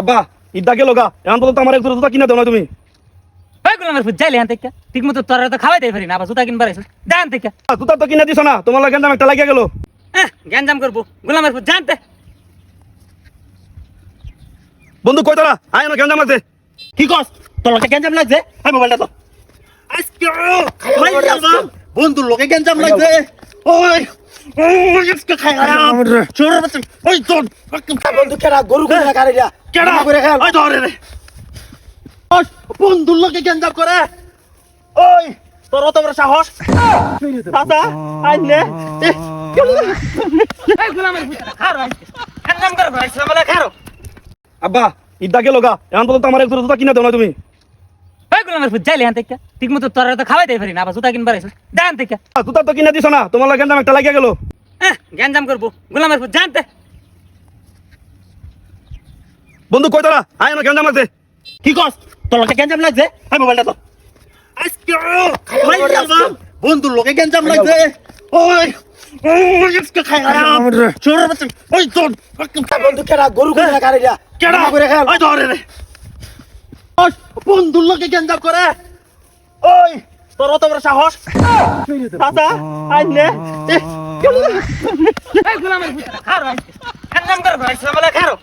আব্বা ঈদা গেল গা এখন বলতো আমার এক জোড়া কিনা দাও না তুমি। ওই গোলামের ফুট যাইলে হ্যাঁ থেকে ঠিক মতো তোরা তো খাওয়াইতে পারি না, আবার জুতা কিনবার আইছিস জান থেকে। জুতা তো কিনা দিছ না, তোমার লাগে গেন্দাম একটা লাগিয়ে গেল। গ্যাঞ্জাম করবো গোলামের ফুট জানতে। বন্ধু কই তোরা আয় না গেন্দাম লাগছে। কি কস তোর লোকে গেঞ্জাম লাগছে? হ্যাঁ মোবাইলটা তো আজকে বন্ধুর লোকে গেঞ্জাম লাগছে। ওই আজকে খাই চোর বাচ্চা ওই চোর বন্ধু কেডা গরু করে না গাড়ি কেডা করে খেল ওই ধরে রে বন্ধুর লোকে গেঞ্জাম করে। ওই তোর অত বড় সাহস চাচা আইনে গোলামের ফুট খারো গ্যাঞ্জাম করবো বলে খারো। আব্বা ঈদা গেল গা এখন বলতো আমার এক জোড়া কিনা দাও না তুমি। ওই গোলামের ফুট যাইলে হ্যাঁ থেকে ঠিক মতো তোরা তো খাওয়াইতে পারি না, আবার জুতা কিনবার আইছিস জান থেকে। জুতা তো কিনা দিছ না, তোমার লাগে গেন্দাম একটা লাগিয়ে গেল। গ্যাঞ্জাম করবো গোলামের ফুট জানতে। বন্ধু কই তোরা আয় না গেন্দাম লাগছে। কি কস তোর লোকে গেঞ্জাম লাগছে? হ্যাঁ মোবাইলটা তো আজকে বন্ধুর লোকে গেঞ্জাম লাগছে। ওই আজকে খাই চোর বাচ্চা ওই চোর বন্ধু কেডা গরু করে না গাড়ি কেডা করে খেল ওই ধরে রে বন্ধুর লোকে গেঞ্জাম করে। ওই তোর অত বড় সাহস চাচা আইনে গোলামের ফুট খারো গ্যাঞ্জাম করবো বলে খারো।